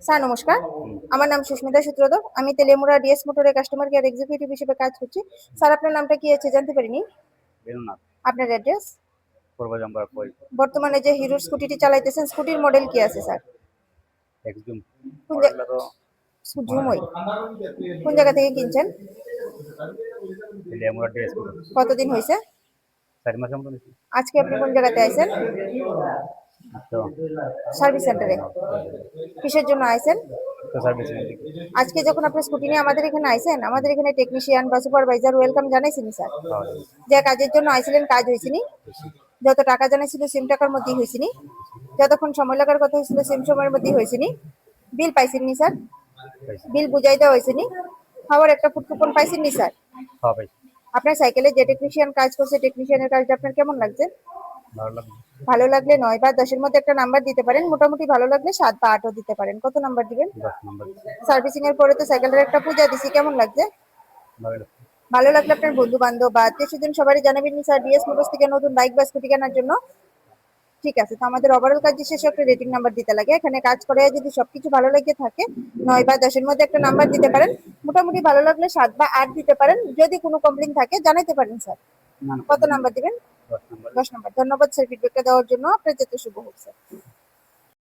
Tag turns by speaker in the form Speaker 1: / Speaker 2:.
Speaker 1: Sir নমস্কার, আমার নাম সুস্মিতা সূত্রধর। আমি তেলেমুড়া ডিএস মোটরের কাস্টমার কেয়ার এক্সিকিউটিভ হিসেবে কাজ করছি। স্যার আপনার নামটা কি আছে জানতে পারিনি?
Speaker 2: বেলুনাথ
Speaker 1: আপনার অ্যাড্রেস?
Speaker 2: পূর্ব জম্বার কই
Speaker 1: বর্তমানে যে হিরোর স্কুটিটি চালাইতেছেন, স্কুটির মডেল কি আছে স্যার?
Speaker 2: একদম
Speaker 1: কোন
Speaker 2: মডেলটা তো
Speaker 1: ঝুমই। কোন জায়গা থেকে কিনছেন?
Speaker 2: তেলিয়ামুড়া ড্রেস কোড
Speaker 1: কতদিন হয়েছে?
Speaker 2: 4 মাসের মতো নিছি।
Speaker 1: আজকে আপনি কোন জায়গাতে আইছেন?
Speaker 2: তো
Speaker 1: সার্ভিস সেন্টারে। কিসের জন্য আইছেন?
Speaker 2: তো সার্ভিস নেই।
Speaker 1: আজকে যখন আপনার স্কুটি নিয়ে আমাদের এখানে আইছেন, আমাদের এখানে টেকনিশিয়ান বা সুপারভাইজার ওয়েলকাম জানাইছেন স্যার? যে কাজের জন্য আইছিলেন কাজ হয়েছিনি? যত টাকা জানাইছিল সেম টাকার মধ্যেই হয়েছিনি? যতক্ষণ সময় লাগার কথা হয়েছিল সেম সময়ের মধ্যেই হয়েছিনি? বিল পাইছেননি স্যার? বিল বুঝাই দেওয়া হয়েছেনি? খাওয়ার একটা ফুড কুপন পাইছেননি স্যার?
Speaker 2: হ্যাঁ ভাই,
Speaker 1: আপনার সাইকেলে যে টেকনিশিয়ান কাজ করছে, টেকনিশিয়ানের কাজটা আপনার কেমন লাগছে?
Speaker 2: ভালো লাগলো।
Speaker 1: ভালো লাগলে 9 বা 10-এর মধ্যে একটা নাম্বার দিতে পারেন, মোটামুটি ভালো লাগলে 7 বা 8ও দিতে পারেন। কত নাম্বার দিবেন?
Speaker 2: 10 নম্বর
Speaker 1: সার্ভিসিং এর পরে তো সাইকেলের একটা পূজা দিছি, কেমন লাগছে?
Speaker 2: ভালো লাগলো।
Speaker 1: ভালো লাগলে আপনার বন্ধু বান্ধব বা আত্মীয় স্বজন সবারই জানাবেন স্যার ডিএস মোটরস থেকে নতুন বাইক বা স্কুটি কেনার জন্য। ঠিক আছে, তো আমাদের ওভারঅল কাজ শেষে একটা রেটিং নাম্বার দিতে লাগে। এখানে কাজ করে যদি সবকিছু ভালো লেগে থাকে 9 বা 10-এর মধ্যে একটা নাম্বার দিতে পারেন, মোটামুটি ভালো লাগলে 7 বা 8 দিতে পারেন। যদি কোনো কমপ্লেইন থাকে জানাতে পারেন স্যার।
Speaker 2: না না,
Speaker 1: কত নাম্বার দিবেন?
Speaker 2: 10 নম্বর।
Speaker 1: 10 নাম্বার। ধন্যবাদ স্যার ফিডব্যাকটা দেওয়ার জন্য। আপনার যেতে শুভ হোক স্যার।